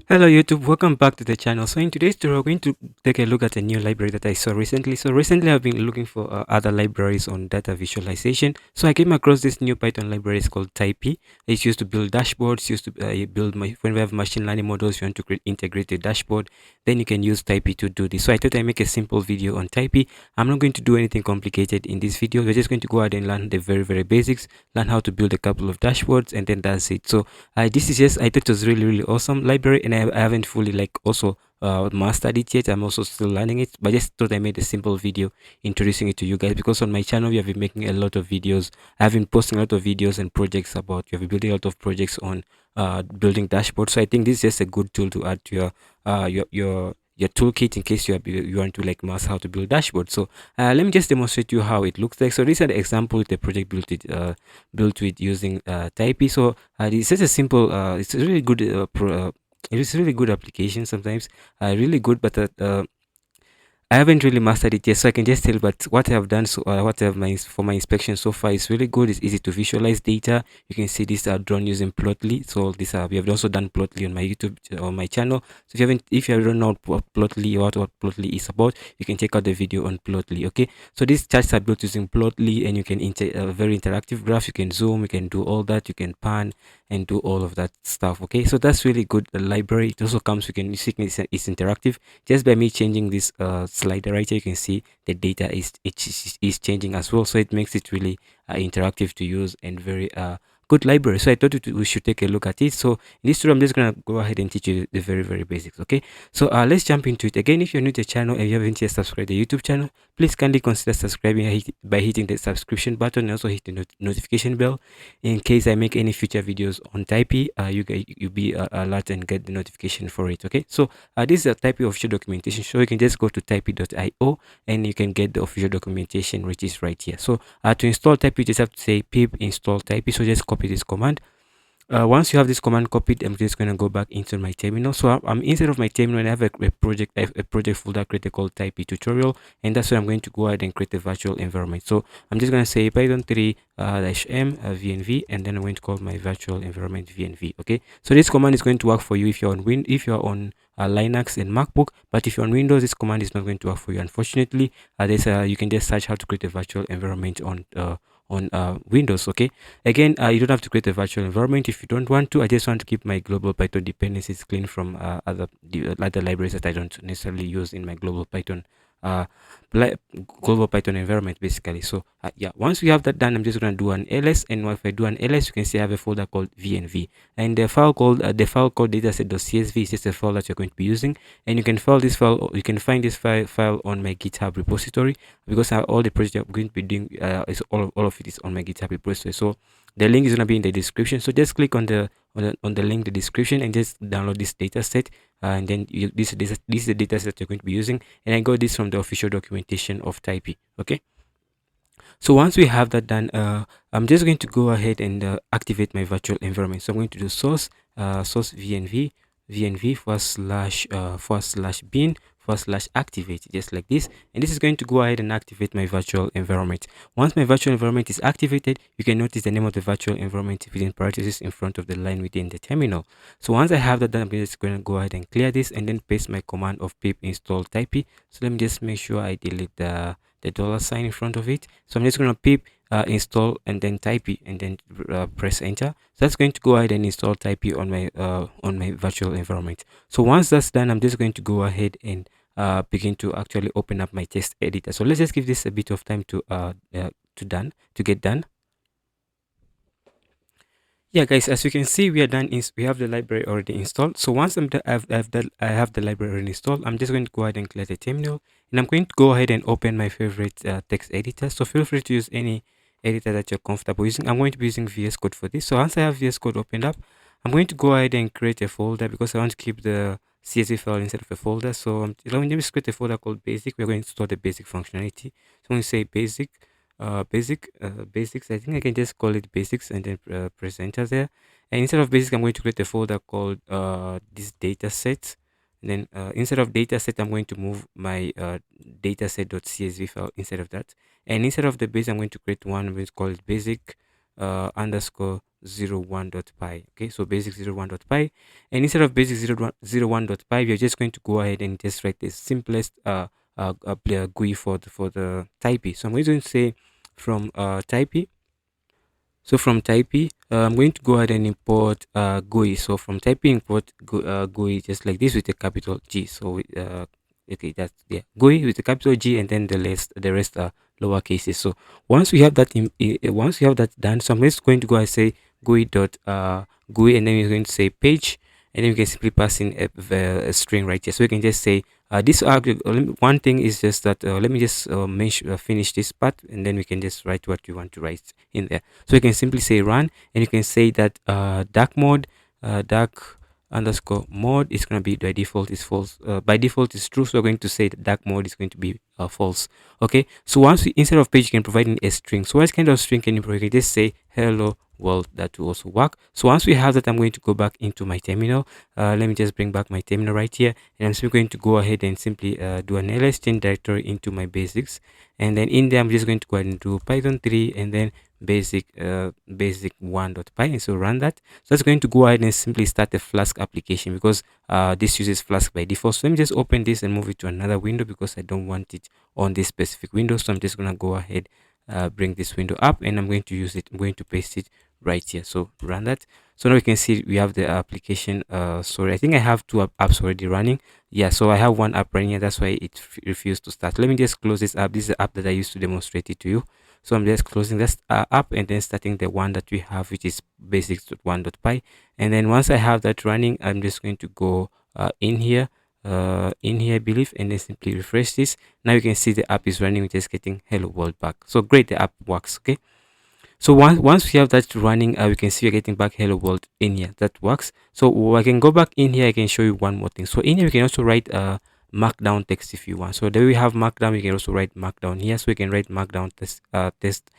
Hello YouTube, welcome back to the channel. So in today's tutorial, we're going to take a look at a new library that I saw recently. So recently I've been looking for other libraries on data visualization. So I came across this new Python library. It's called Taipy. It's used to build dashboards, used to build when we have machine learning models, you want to create integrate a dashboard, then you can use Taipy to do this. So I thought I'd make a simple video on Taipy. I'm not going to do anything complicated in this video. We're just going to go ahead and learn the very basics, learn how to build a couple of dashboards, and then that's it. So this is just I thought it was really awesome library, and I haven't fully like also mastered it yet. I'm also still learning it, but just thought I made a simple video introducing it to you guys, because on my channel we have been making a lot of videos. I've been posting a lot of videos and projects about, we have been building a lot of projects on building dashboards. So I think this is just a good tool to add to your toolkit in case you want to like master how to build dashboards. So let me just demonstrate you how it looks like. So this is an example with a project built with using Taipy. So it's just a simple it's a really good it is really good application sometimes, really good, but I haven't really mastered it yet, so I can just tell. But what I have done, so what I have for my inspection so far is really good. It's easy to visualize data. You can see these are drawn using Plotly. So these are, we have also done Plotly on my YouTube, on my channel. So if you don't know what Plotly, what Plotly is about, you can check out the video on Plotly. Okay, so these charts are built using Plotly, and you can very interactive graph. You can zoom, you can do all that. You can pan and do all of that stuff. Okay, so that's really good. The library, it also comes. You can see it's interactive. Just by me changing this slider right here, you can see the data is changing as well, so it makes it really interactive to use, and very good library. So I thought we should take a look at it. So in this tutorial, I'm just gonna go ahead and teach you the very basics. Okay, so let's jump into it. Again, if you're new to the channel and you haven't yet subscribed to the YouTube channel, please kindly consider subscribing by hitting the subscription button, and also hit the notification bell in case I make any future videos on Taipy. You be alert and get the notification for it. Okay, so this is a Taipy official documentation, so you can just go to taipy.io and you can get the official documentation, which is right here. So to install Taipy, you just have to say pip install Taipy. So just copy this command. Once you have this command copied, I'm just going to go back into my terminal. So I'm inside of my terminal, and I have a project folder created called Taipy tutorial, and that's where I'm going to go ahead and create a virtual environment. So I'm just going to say python 3 -m vnv, and then I'm going to call my virtual environment vnv. Okay, so this command is going to work for you if you're on Linux and MacBook, but if you're on Windows, this command is not going to work for you, unfortunately. You can just search how to create a virtual environment on Windows. Okay, again, you don't have to create a virtual environment if you don't want to. I just want to keep my global Python dependencies clean from other libraries that I don't necessarily use in my uh, global Python environment, basically. So yeah, once we have that done, I'm just going to do an ls, and if I do an ls, you can see I have a folder called vnv, and the file called dataset.csv is just a file that you're going to be using, and you can find this file on my GitHub repository, because all the project I'm going to be doing is all of it is on my GitHub repository. So the link is going to be in the description, so just click on the link in the description and just download this data set, and then this is the data set you're going to be using, and I got this from the official documentation of Taipy. Okay, so once we have that done, I'm just going to go ahead and activate my virtual environment. So I'm going to do source vnv /bin /activate, just like this, and this is going to go ahead and activate my virtual environment. Once my virtual environment is activated, you can notice the name of the virtual environment within parentheses in front of the line within the terminal. So once I have that done, I'm just going to go ahead and clear this, and then paste my command of pip install Taipy. So let me just make sure I delete the dollar sign in front of it. So I'm just going to pip install and then Taipy, and then press enter. So that's going to go ahead and install Taipy on my virtual environment. So once that's done, I'm just going to go ahead and begin to actually open up my test editor. So let's just give this a bit of time to get done. Yeah, guys, as you can see, we are done. We have the library already installed. So once I have the library already installed, I'm just going to go ahead and clear the terminal, and I'm going to go ahead and open my favorite text editor. So feel free to use any editor that you're comfortable using. I'm going to be using VS Code for this. So once I have VS Code opened up, I'm going to go ahead and create a folder, because I want to keep the CSV file instead of a folder. So let me just create a folder called basic. We're going to store the basic functionality. So I'm going to say basics. I think I can just call it basics, and then press enter there. And instead of basic, I'm going to create a folder called this data set. And then instead of data set, I'm going to move my dataset.csv file instead of that. And instead of the base, I'm going to create one, which call it basic underscore 01.py. Okay, so basic 01.py, and instead of basic 01.py, we are just going to go ahead and just write the simplest GUI for the Taipy. So I'm going to say from Taipy. So from Taipy, I'm going to go ahead and import GUI. So from Taipy, import GUI just like this with a capital G. So okay, that's, yeah, GUI with a capital G, and then the rest are lower cases. So once we have that once we have that done, so I'm just going to go and say GUI, and then we're going to say page, and then we can simply pass in a string right here. So we can just say this one thing is just that let me just finish this part, and then we can just write what you want to write in there. So you can simply say run, and you can say that dark underscore mode is going to be, by default is false. By default is true, so we're going to say that dark mode is going to be false. Okay, so once instead of page, you can provide in a string. So what kind of string can you provide? You can just say hello world. That will also work. So once we have that, I'm going to go back into my terminal. Let me just bring back my terminal right here, and I'm simply going to go ahead and simply do an ls change directory into my basics, and then in there I'm just going to go ahead and do python 3 and then basic 1.py, and so run that. So that's going to go ahead and simply start a Flask application, because this uses Flask by default. So let me just open this and move it to another window, because I don't want it on this specific window. So I'm just going to go ahead, bring this window up, and I'm going to use it. I'm going to paste it right here. So run that. So now we can see we have the application. Sorry, I think I have two apps already running. Yeah, so I have one app running here, that's why it refused to start. Let me just close this app. This is the app that I used to demonstrate it to you. So I'm just closing this app, and then starting the one that we have, which is basics.1.py. And then once I have that running, I'm just going to go in here, I believe, and then simply refresh this. Now you can see the app is running, which is getting hello world back. So great, the app works. Okay, so once we have that running, we can see we're getting back hello world in here. That works. So I can go back in here. I can show you one more thing. So in here, we can also write markdown text if you want. So there we have markdown. You can also write markdown here. So we can write markdown test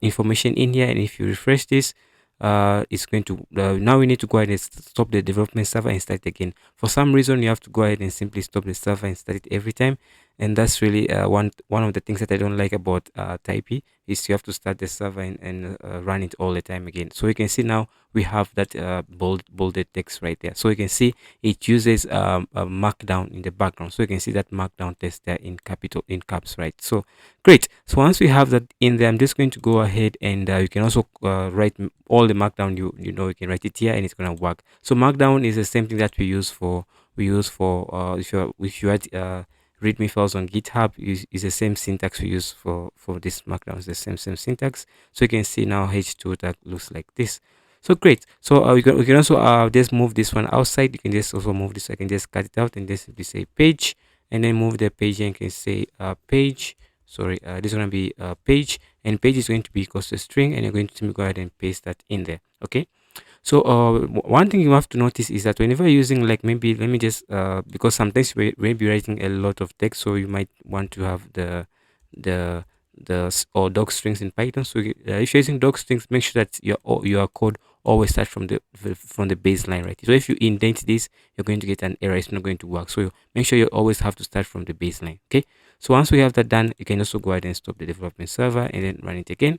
information in here. And if you refresh this, it's going to now we need to go ahead and stop the development server and start again. For some reason, you have to go ahead and simply stop the server and start it every time, and that's really one of the things that I don't like about Taipy, is you have to start the server and run it all the time again. So you can see now we have that bolded text right there. So you can see it uses a markdown in the background. So you can see that markdown text there in caps, right? So great. So once we have that in there, I'm just going to go ahead, and you can also write all the markdown you know. You can write it here, and it's gonna work. So markdown is the same thing that we use for if you had readme files on GitHub, is the same syntax we use for this markdown. It's the same syntax. So you can see now h2 that looks like this. So great. So we can also just move this one outside. You can just also move this. I can just cut it out and just simply say page, and then move the page, and you can say page. Sorry, this is going to be page, and page is going to be equals to string, and you're going to simply go ahead and paste that in there. Okay. So one thing you have to notice is that whenever you're using, like, maybe let me just because sometimes we may be writing a lot of text, so you might want to have the or doc strings in Python. So if you're using doc strings, make sure that your code always starts from the baseline, right? So if you indent this, you're going to get an error. It's not going to work. So make sure you always have to start from the baseline. Okay. So once we have that done, you can also go ahead and stop the development server and then run it again.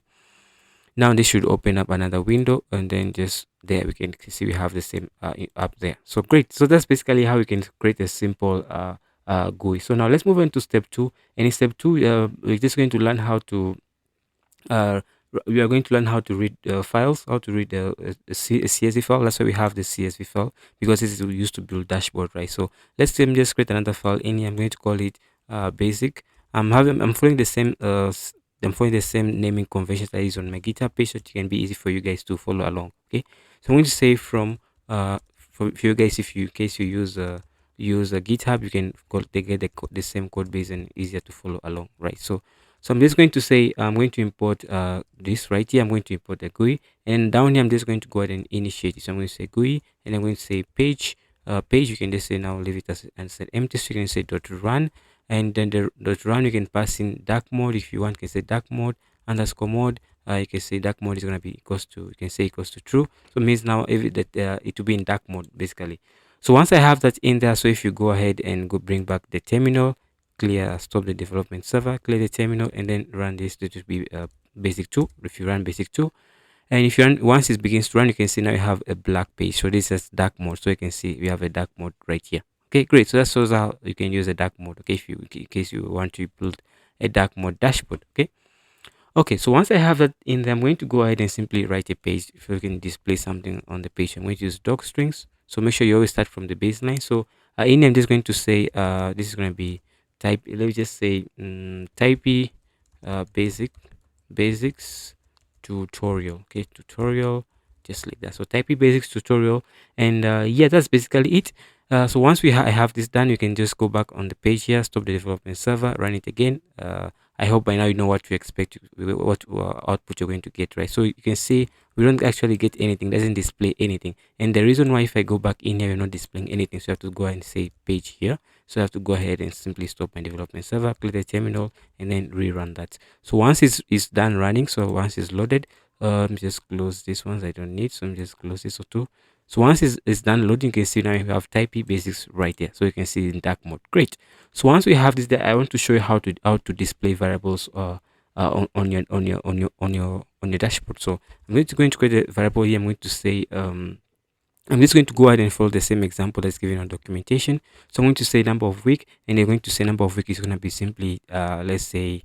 Now this should open up another window, and then just there we can see we have the same up there. So great. So that's basically how we can create a simple GUI. So now let's move on to step 2. And in step 2, we're just going to learn how to uh, we are going to learn how to read files, how to read a CSV file. That's why we have the CSV file, because this is used to build dashboard, right? So let's just create another file in here. I'm going to call it basic. I'm following the same I'm following the same naming conventions that is on my GitHub page, so it can be easy for you guys to follow along. Okay, so I'm going to say from for you guys, if you in case you use a GitHub, you can they get the same code base and easier to follow along, right? So I'm just going to say I'm going to import this right here. I'm going to import the GUI, and down here I'm just going to go ahead and initiate it. So I'm going to say GUI, and I'm going to say page. Page, you can just say now leave it as empty. So you can say dot run, and then the dot run you can pass in dark mode if you want. You can say dark mode underscore mode. You can say dark mode is going to be equals to, you can say equals to true. So it means now it will be in dark mode basically. So once I have that in there, so if you go ahead and go bring back the terminal, clear, stop the development server, clear the terminal, and then run this. This will be basic 2. If you run basic 2, And if you run, once it begins to run, you can see now you have a black page. So this is dark mode. So you can see we have a dark mode right here. Okay, great. So that shows how you can use a dark mode. Okay, if you, in case you want to build a dark mode dashboard. Okay. Okay, so once I have that in there, I'm going to go ahead and simply write a page. If you can display something on the page, I'm going to use doc strings. So make sure you always start from the baseline. So in I'm just going to say this is going to be type. Let me just say typey basics tutorial. Okay, tutorial, just like that. So typey basics tutorial, and yeah, that's basically it. So once I have this done, you can just go back on the page here, stop the development server, run it again. I hope by now you know what to expect, what output you're going to get, right? So you can see we don't actually get anything, doesn't display anything. And the reason why, if I go back in here, you're not displaying anything, so you have to go ahead and say page here. So I have to go ahead and simply stop my development server, clear the terminal, and then rerun that. So once it's done running, so once it's loaded, just close these ones I don't need. So I'm just close this or two. So once it's done loading, you can see now you have Taipy basics right there. So you can see in dark mode. Great. So once we have this there, I want to show you how to display variables on your dashboard. So I'm going to create a variable here. I'm going to say I'm just going to go ahead and follow the same example that's given on documentation. So I'm going to say number of week, and they're going to say number of week is going to be simply let's say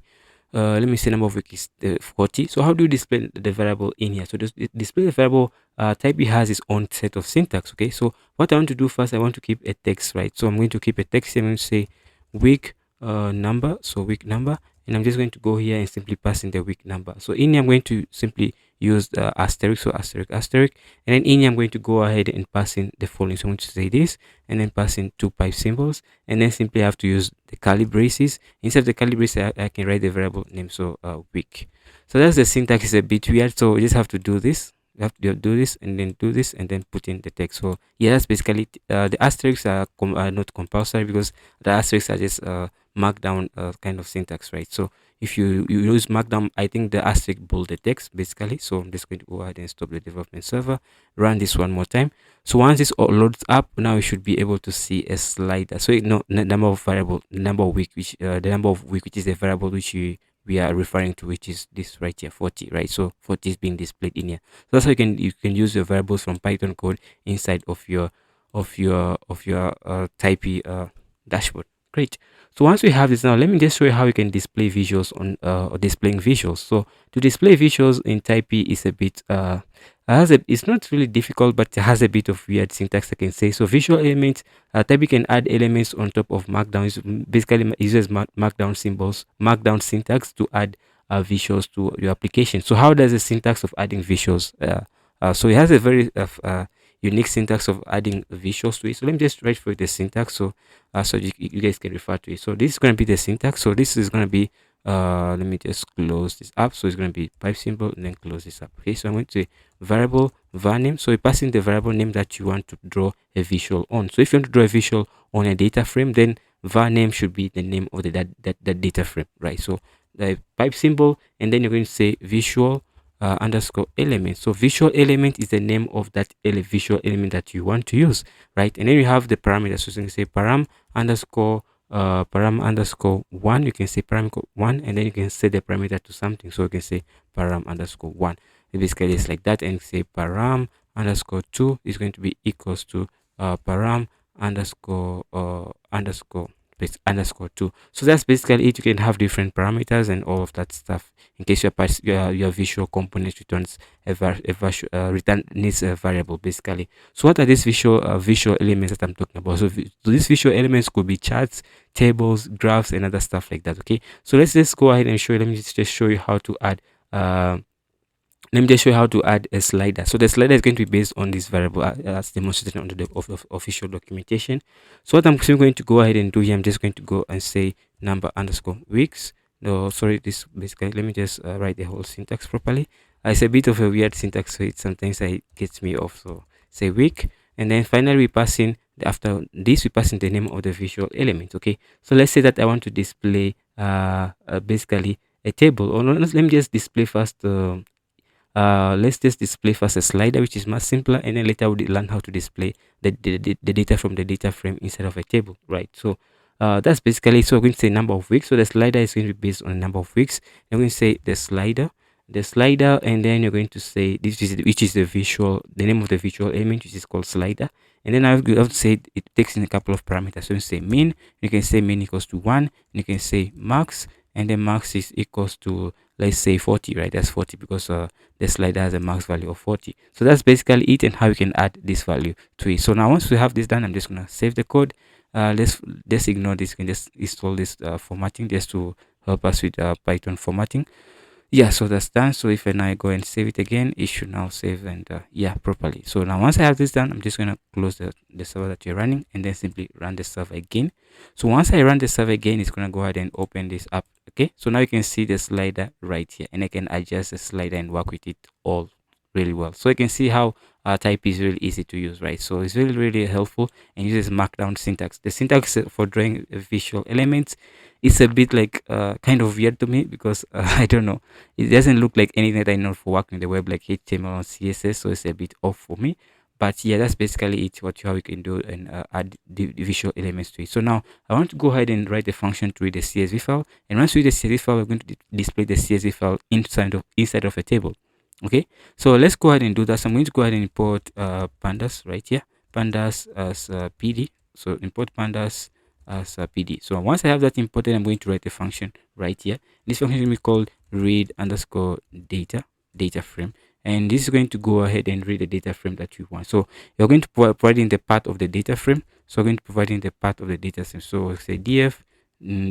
let me say number of week is 40. So how do you display the variable in here? So display the variable type has its own set of syntax. Okay, so what I want to do first, I want to keep a text, right? So I'm going to keep a text here. I'm going to say week number, so week number, and I'm just going to go here and simply pass in the week number. So in here I'm going to simply use the asterisk, so asterisk asterisk, and then in here I'm going to go ahead and pass in the following. So I'm going to say this, and then pass in two pipe symbols, and then simply have to use the curly braces. Instead of the curly braces, I can write the variable name, so week. So that's the syntax. Is a bit weird, so we just have to do this. You have to do this and then do this and then put in the text. So yeah, that's basically it. The asterisks are not compulsory, because the asterisks are just markdown kind of syntax, right? So if you use markdown, I think the asterisk bold the text basically. So I'm just going to go ahead and stop the development server, run this one more time. So once this all loads up, now you should be able to see a slider. So number of variable, number of week, which the number of week, which is the variable which we are referring to, which is this right here, 40, right? So 40 is being displayed in here. So that's how you can use your variables from Python code inside of your Typey dashboard. Great. So once we have this, now let me just show you how you can display visuals on or displaying visuals. So to display visuals in Typey is a bit it's not really difficult, but it has a bit of weird syntax, I can say. So visual elements, Typey can add elements on top of markdown. Basically it uses markdown symbols, markdown syntax to add visuals to your application. So how does the syntax of adding visuals so it has a very unique syntax of adding visuals to it. So let me just write for the syntax, so so you guys can refer to it. So this is going to be the syntax. So this is going to be let me just close this up. So it's going to be pipe symbol and then close this up. Okay, so I'm going to say variable var name. So you pass in the variable name that you want to draw a visual on. So if you want to draw a visual on a data frame, then var name should be the name of that data frame, right? So the pipe symbol, and then you're going to say visual underscore element. So visual element is the name of that visual element that you want to use, right? And then you have the parameters. So you can say param underscore one. You can say param one, and then you can set the parameter to something. So you can say param underscore one. Basically it's like that, and say param underscore two is going to be equals to param underscore underscore two. So that's basically it. You can have different parameters and all of that stuff in case your visual component returns return needs a variable basically. So what are these visual elements that I'm talking about? So these visual elements could be charts, tables, graphs, and other stuff like that. Okay, so let's just go ahead and show you. Let me just show you how to add let me just show you how to add a slider. So the slider is going to be based on this variable as demonstrated on the official documentation. So what I'm simply going to go ahead and do here, I'm just going to go and say number underscore weeks. No, sorry, this basically, let me just write the whole syntax properly. It's a bit of a weird syntax, so it sometimes gets me off. So say week, and then finally we pass in after this we pass in the name of the visual element. Okay, so let's say that I want to display basically a table, or let me just display first let's just display first a slider, which is much simpler, and then later we'll learn how to display the data from the data frame instead of a table, right? So that's basically, so we're going to say number of weeks. So the slider is going to be based on the number of weeks. I'm going to say the slider, the slider, and then you're going to say this is which is the name of the visual element, which is called slider. And then I've said it takes in a couple of parameters. So you say min, you can say min equals to 1, and you can say max, and then max is equals to, let's say, 40, right? That's 40 because the slider has a max value of 40. So that's basically it, and how you can add this value to it. So now once we have this done, I'm just gonna save the code. Let's ignore this. You can just install this formatting just to help us with Python formatting. Yeah, so that's done. So if I go and save it again, it should now save and yeah, properly. So now once I have this done, I'm just going to close the server that you're running, and then simply run the server again. So once I run the server again, it's going to go ahead and open this up. Okay, so now you can see the slider right here, and I can adjust the slider and work with it all really well. So you can see how type is really easy to use, right? So it's really helpful and uses markdown syntax. The syntax for drawing visual elements is a bit like kind of weird to me because I don't know, it doesn't look like anything that I know for working the web like HTML or CSS, so it's a bit off for me. But yeah, that's basically it, how you can do and add the visual elements to it. So now I want to go ahead and write a function to read the CSV file, and once we read the CSV file, we're going to display the CSV file inside of a table. Okay, so let's go ahead and do that. So I'm going to go ahead and import pandas right here, pandas as pd. So import pandas as pd. So once I have that imported, I'm going to write a function right here. This function will be called read underscore data frame, and this is going to go ahead and read the data frame that you want. So you're going to provide in the path of the data frame. So I'm going to provide in the path of the data frame. So say df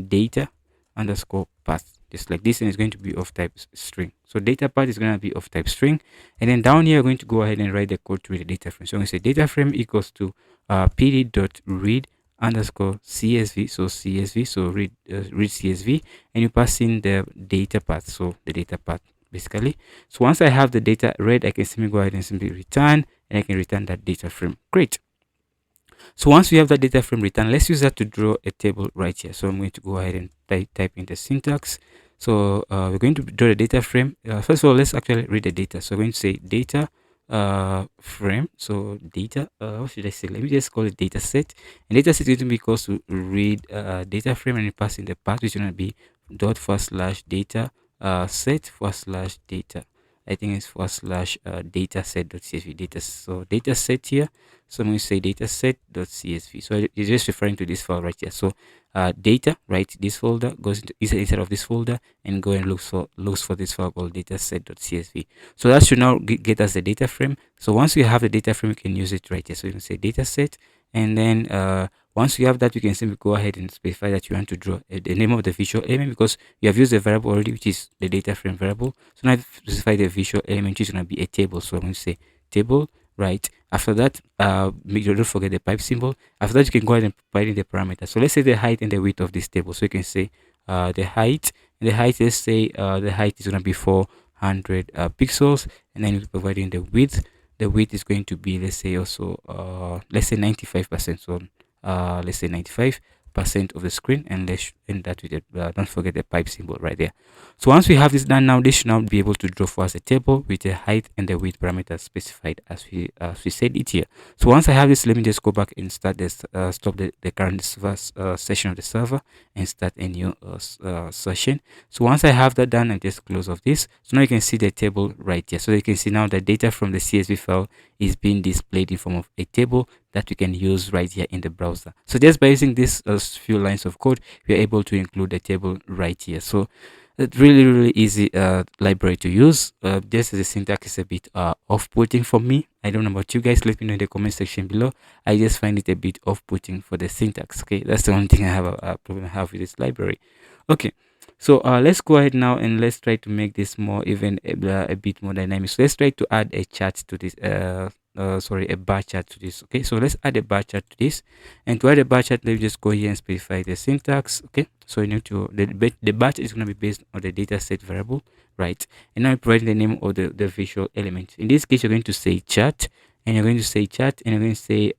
data underscore path, just like this, and it's going to be of type string. So data path is going to be of type string, and then down here, we're going to go ahead and write the code to read the data frame. So I'm going to say data frame equals to pd dot read underscore csv. So csv, so read csv, and you pass in the data path. So the data path basically. So once I have the data read, I can simply go ahead and simply return, and I can return that data frame. Great. So once we have that data frame returned, let's use that to draw a table right here. So I'm going to go ahead and type in the syntax. So we're going to draw the data frame. First of all, let's actually read the data. So we're going to say data frame. So data, what should I say? Let me just call it data set. And data set is going to be equals to read data frame, and you pass in the path, which is going to be dot / data set / data. I think it's data set.csv data. So data set here. So I'm going to say dataset.csv. So it's just referring to this file right here. So data, right? This folder goes into inside of this folder and go and looks for this file called dataset.csv. So that should now get us the data frame. So once we have the data frame, we can use it right here. So you can say dataset, and then once you have that, you can simply go ahead and specify that you want to draw the name of the visual element, because you have used the variable already, which is the data frame variable. So now I've specified the visual element, which is going to be a table. So I'm going to say table, right? After that, don't forget the pipe symbol. After that, you can go ahead and provide in the parameters. So let's say the height and the width of this table. So you can say the height, and the height, let's say the height is going to be 400 pixels, and then you provide in the width. The width is going to be, let's say, also let's say 95%. So let's say 95% of the screen, and let's end that with it. Don't forget the pipe symbol right there. So once we have this done, now this should now be able to draw for us a table with the height and the width parameters specified as we said it here. So once I have this, let me just go back and start this stop the current session of the server and start a new session. So once I have that done, I just close off this. So now you can see the table right here. So you can see now the data from the CSV file is being displayed in form of a table that we can use right here in the browser. So just by using this few lines of code, we are able to include a table right here. So it's really easy library to use. Just the syntax is a bit off-putting for me. I don't know about you guys. Let me know in the comment section below. I just find it a bit off-putting for the syntax. Okay, that's the only thing I have a problem I have with this library. Okay, so let's go ahead now and let's try to make this more even a bit more dynamic. So let's try to add a chart to this a bar chart to this. Okay, so let's add a bar chart to this, and to add a bar chart, let's just go here and specify the syntax. Okay, so you need to the bar chart is going to be based on the data set variable, right? And now provide the name of the visual element. In this case, you're going to say chart, and you're going to say chart, and you're going to say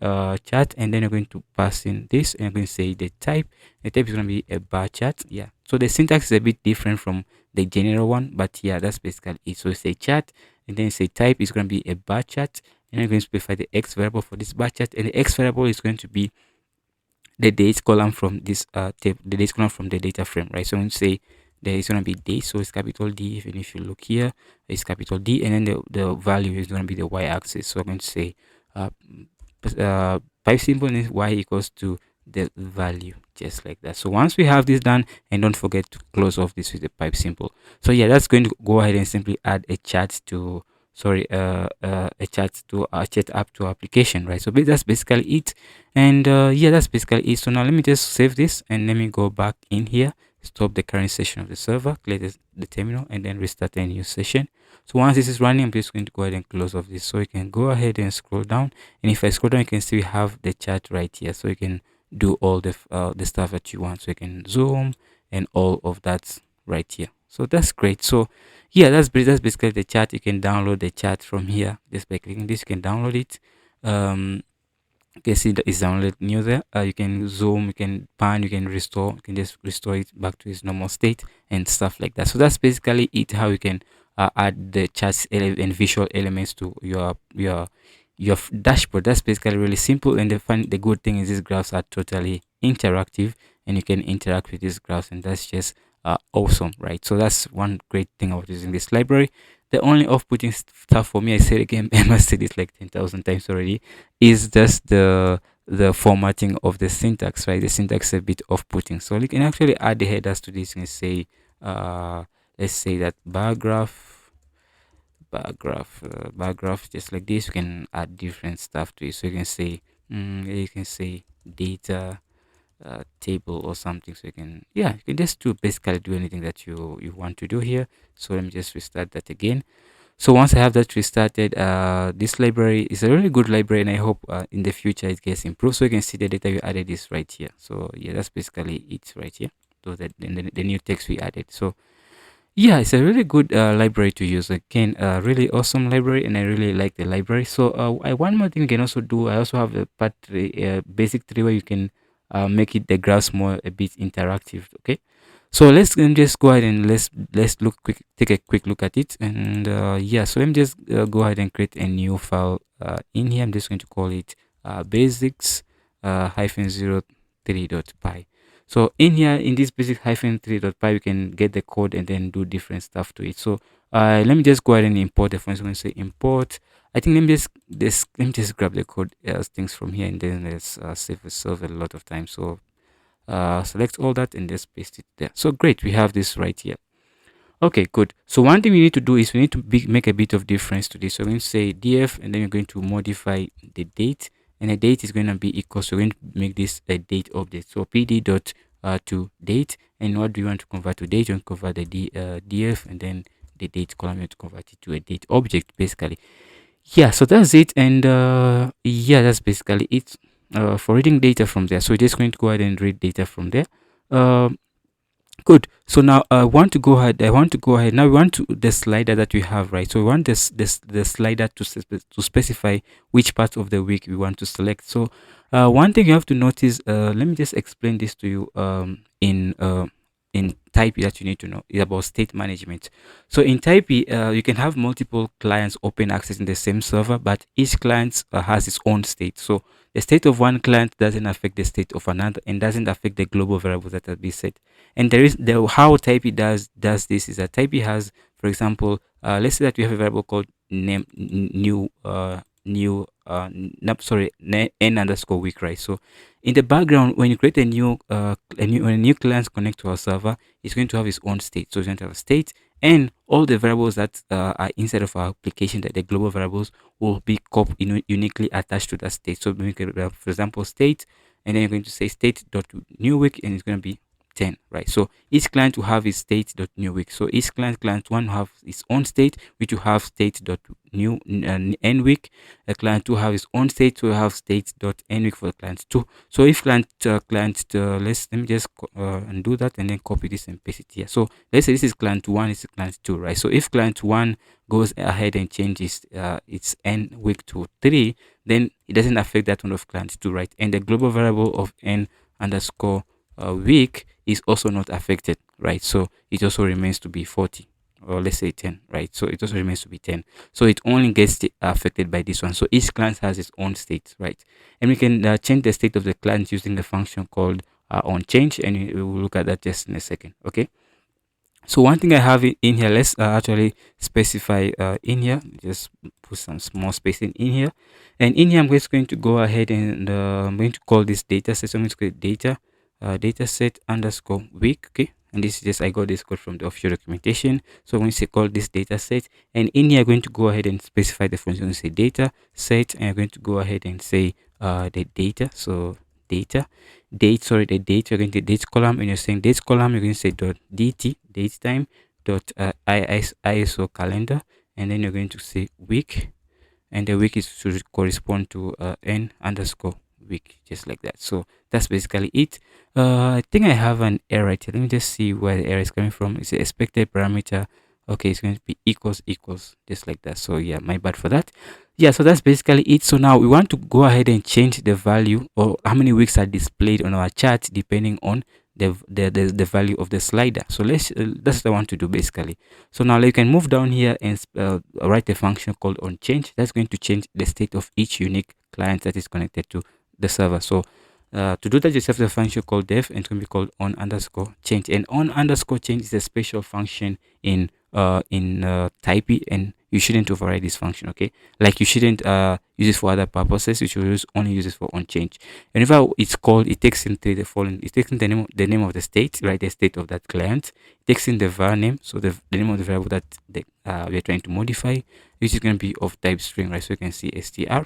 chart, and then you're going to pass in this, and you're going to say the type. The type is going to be a bar chart. Yeah, so the syntax is a bit different from the general one, but yeah, that's basically it. So say chart, and then say type is going to be a bar chart, and I'm going to specify the x variable for this bar chart, and the x variable is going to be the date column from this table, the date column from the data frame, right? So I'm going to say there is going to be date, so it's capital D. Even if you look here, it's capital D, and then the value is going to be the y-axis. So I'm going to say uh, pipe symbol is y equals to the value, just like that. So once we have this done, and don't forget to close off this with the pipe symbol. So yeah, that's going to go ahead and simply add a chat to a chat to a chat app to application, right? So that's basically it. And yeah, that's basically it. So now let me just save this and let me go back in here, stop the current session of the server, clear the terminal, and then restart a new session. So once this is running, I'm just going to go ahead and close off this. So you can go ahead and scroll down, and if I scroll down, you can see we have the chat right here. So you can do all the stuff that you want. So you can zoom and all of that right here. So that's great. So yeah, that's basically the chat. You can download the chat from here just by clicking this. You can download it. You can see that it's downloaded new there. You can zoom, you can pan, you can restore, you can just restore it back to its normal state and stuff like that. So that's basically it, how you can add the charts and visual elements to your dashboard. That's basically really simple. And the good thing is these graphs are totally interactive, and you can interact with these graphs, and that's just awesome, right? So that's one great thing about using this library. The only off-putting stuff for me, I said again, I must say this like 10,000 times already, is just the formatting of the syntax, right? The syntax is a bit off-putting. So you can actually add the headers to this and say, let's say that bar graph, just like this. You can add different stuff to it. So you can say data table or something. So you can just basically do anything that you want to do here. So let me just restart that again. So once I have that restarted, this library is a really good library, and I hope in the future it gets improved. So you can see the data we added is right here. So yeah, that's basically it right here. So that the new text we added. So yeah, it's a really good library to use. Again, really awesome library, and I really like the library. So one more thing you can also do. I also have a part three, basic tree, where you can make it the graphs more a bit interactive. Okay, so let's just go ahead and let's take a quick look at it. And yeah, so let me just go ahead and create a new file in here. I'm just going to call it basics hyphen 03.py. So in here, in this basic hyphen 3.py, you can get the code and then do different stuff to it. So let me just go ahead and import the function. I'm going to say import. I think let me just grab the code things from here, and then let's save yourself a lot of time. So select all that and just paste it there. So great, we have this right here. Okay, good. So one thing we need to do is we need to make a bit of difference to this. So we're going to say df, and then we're going to modify the date, and the date is going to be equal. So we're going to make this a date update. So pd dot to date, and what do you want to convert to date? You want to convert the df, and then the date column, you want to convert it to a date object, basically. Yeah, so that's it. And yeah, that's basically it for reading data from there. So we're just going to go ahead and read data from there. Good. So now I want to go ahead. Now we want to the slider that we have, right? So we want the slider to specify which part of the week we want to select. So one thing you have to notice. Let me just explain this to you. In Taipy, that you need to know is about state management. So in Taipy, you can have multiple clients open access in the same server, but each client has its own state. So the state of one client doesn't affect the state of another, and doesn't affect the global variables that have been set. And there is the how Taipy does this is that Taipy has, for example, let's say that we have a variable called name new sorry, n underscore week, right? So in the background, when you create when a new client connect to our server, it's going to have its own state. So it's going to have a state, and all the variables that are inside of our application, that the global variables, will be uniquely attached to that state. So we can, for example, state, and then you're going to say state dot new week, and it's going to be 10, right? So each client will have its state dot new week. So each client one will have its own state, which will have state dot new n week. A client two have its own state, so we have state dot n week for the client two. So if let me just undo that and then copy this and paste it here. So let's say this is client one, this is client two, right? So if client one goes ahead and changes its n week to 3, then it doesn't affect that one of client two, right? And the global variable of n underscore week is also not affected, right? So it also remains to be 40, or let's say 10, right? So it also remains to be 10. So it only gets affected by this one. So each client has its own state, right? And we can change the state of the client using the function called onChange, and we will look at that just in a second. Okay, So one thing I have in here, let's actually specify in here, just put some small space in here. And in here, I'm just going to go ahead and I'm going to call this data set. So I'm going to create data, data set underscore week. Okay. And this is just, I got this code from the official documentation. So I'm going to say call this data set. And in here, I'm going to go ahead and specify the function. I'm going to say data set, and I'm going to go ahead and say the data. So data date, sorry, the date, you're going to date column, and you're saying date column, you're going to say dot dt, date time, dot iso calendar, and then you're going to say week, and the week is should correspond to n underscore week, just like that. So that's basically it. I think I have an error right here. Let me just see where the error is coming from. It's the expected parameter. Okay, it's going to be equals, just like that. So yeah, my bad for that. Yeah, so that's basically it. So now we want to go ahead and change the value, or how many weeks are displayed on our chart depending on the value of the slider. So that's what I want to do basically. So now you can move down here and write a function called on change. That's going to change the state of each unique client that is connected to the server. So to do that, just have the function called def, and it's going to be called on underscore change. And on underscore change is a special function in Taipy, and you shouldn't override this function. Okay, like you shouldn't use it for other purposes. You should only use it for on change. Whenever it's called, it takes into the following. It takes in the name of the state, right? The state of that client. It takes in the var name, so the name of the variable that we are trying to modify, which is going to be of type string, right? So you can see str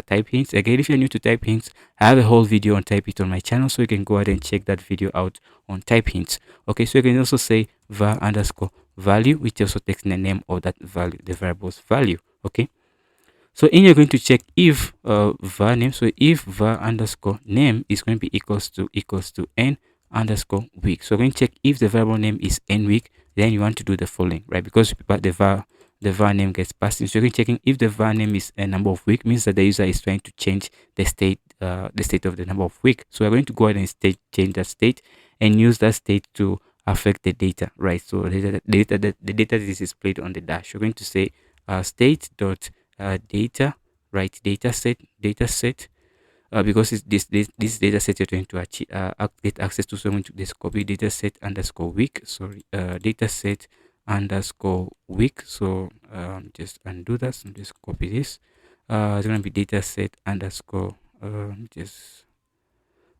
type hints. Again, if you're new to type hints, I have a whole video on type it on my channel, so you can go ahead and check that video out on type hints. Okay, so you can also say var underscore value, which also takes in the name of that value, the variable's value. Okay, so in you're going to check if var name. So if var underscore name is going to be equals to n underscore week. So we're going to check if the variable name is n week, then you want to do the following, right? Because the var name gets passed in. So you're going to checking if the var name is a number of week, means that the user is trying to change the state of the number of week. So we're going to go ahead and change that state and use that state to affect the data, right? So the data that is displayed on the dash, you're going to say state dot data, right? Data set, because it's this data set you're trying to achieve, get access to. So I'm going to just copy data set underscore week, sorry, data set underscore week. So just undo that, so just copy this. It's going to be data set underscore just,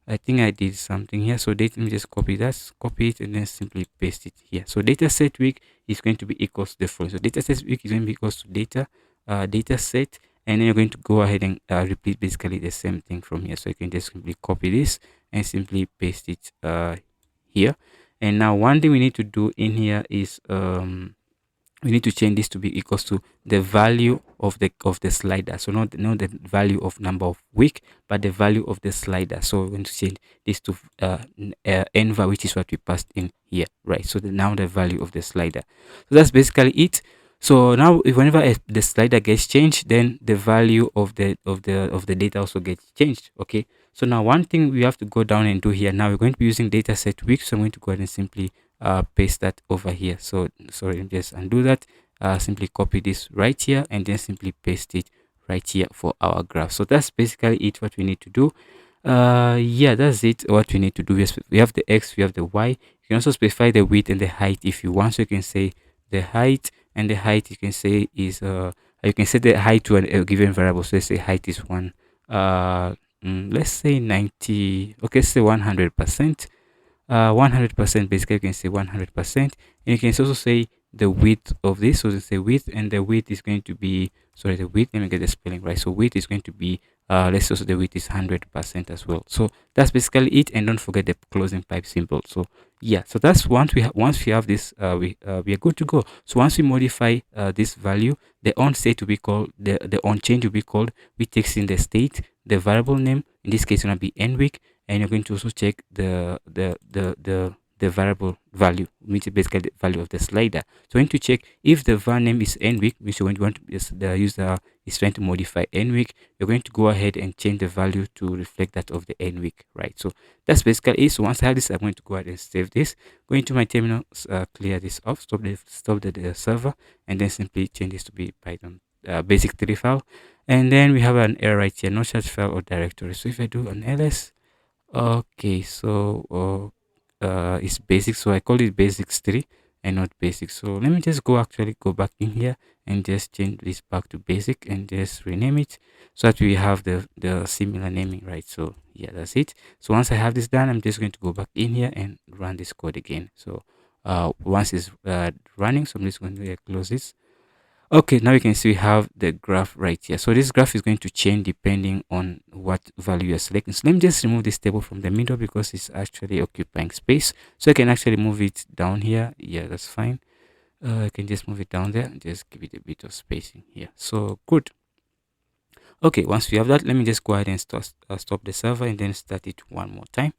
I think I did something here. So let me just copy that, copy it, and then simply paste it here. So data set week is going to be equals to the following. So data set week is going to be equals to data set, and then you're going to go ahead and repeat basically the same thing from here. So you can just simply copy this and simply paste it here. And now one thing we need to do in here is we need to change this to be equals to the value of the slider. So not the value of number of week, but the value of the slider. So we're going to change this to nvar, which is what we passed in here, right? So now the value of the slider. So that's basically it. So now if whenever the slider gets changed, then the value of the data also gets changed. Okay, so now one thing we have to go down and do here, now we're going to be using data set week. So I'm going to go ahead and simply paste that over here. So sorry, just undo that. Simply copy this right here and then simply paste it right here for our graph. So that's basically it, what we need to do. Yeah, that's it, what we need to do. We have the x, we have the y. You can also specify the width and the height if you want. So you can say the height, and the height you can say is you can set the height to a given variable. So let's say height is one, let's say 90, okay, say 100%. 100%, basically you can say 100%, and you can also say the width of this. So you say width, and the width is going to be, sorry, the width, let me get the spelling right. So width is going to be let's also the width is 100% as well. So that's basically it, and don't forget the closing pipe symbol. So yeah, so that's once we have this, we are good to go. So once we modify this value, the on state will be called, the on change will be called, we takes in the state, the variable name, in this case it's going to be n week, and you're going to also check the variable value, which is basically the value of the slider. So we're going to check if the var name is n week, which when you want to, the user is trying to modify n week, you're going to go ahead and change the value to reflect that of the n week, right? So that's basically it. So once I have this, I'm going to go ahead and save this, go into my terminal, clear this off, stop the server, and then simply change this to be Python basic 3 file. And then we have an error right here, no such file or directory. So if I do an ls, okay, so it's basic, so I call it basics 3, and not basic. So let me just actually go back in here and just change this back to basic and just rename it so that we have the similar naming, right? So yeah, that's it. So once I have this done, I'm just going to go back in here and run this code again. So once it's running, so I'm just going to close this. Okay, now you can see we have the graph right here. So this graph is going to change depending on what value you're selecting. So let me just remove this table from the middle because it's actually occupying space. So I can actually move it down here. Yeah, that's fine. I can just move it down there and just give it a bit of spacing here. So good. Okay, once we have that, let me just go ahead and stop the server and then start it one more time.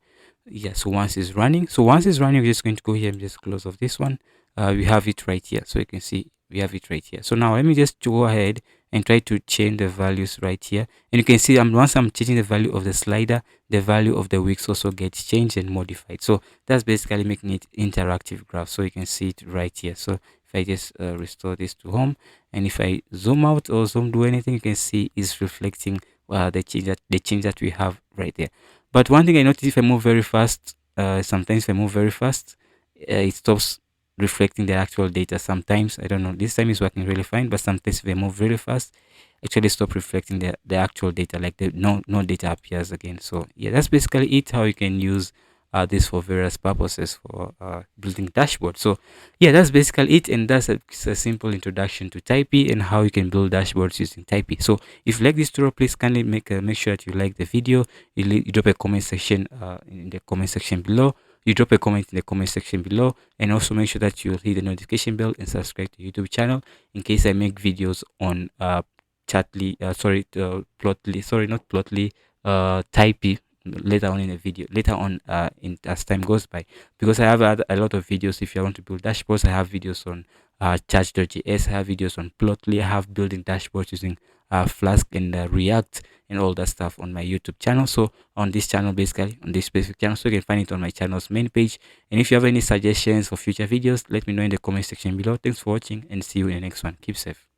Yeah, so once it's running, we're just going to go here and just close off this one. We have it right here, so you can see we have it right here. So now let me just go ahead and try to change the values right here, and you can see once I'm changing the value of the slider, the value of the weeks also gets changed and modified. So that's basically making it interactive graph. So you can see it right here. So if I just restore this to home, and if I zoom out or zoom do anything, you can see it's reflecting the change that we have right there. But one thing I noticed, if I move very fast, sometimes if I move very fast, it stops reflecting the actual data. Sometimes, I don't know, this time is working really fine, but sometimes if I move really fast, actually stop reflecting the actual data, like the no data appears again. So yeah, that's basically it, how you can use this for various purposes for building dashboard. So yeah, that's basically it, and that's a simple introduction to Taipy and how you can build dashboards using Taipy. So if you like this tutorial, please kindly make sure that you like the video. You drop a comment section in the comment section below. You drop a comment in the comment section below, and also make sure that you hit the notification bell and subscribe to YouTube channel in case I make videos on plotly, sorry, not plotly, Taipy later on in the video, later on in as time goes by, because I have a lot of videos. If you want to build dashboards, I have videos on chat.js, I have videos on plotly, I have building dashboards using Flask and React and all that stuff on my YouTube channel. So on this channel, basically on this specific channel, so you can find it on my channel's main page. And if you have any suggestions for future videos, let me know in the comment section below. Thanks for watching and see you in the next one. Keep safe.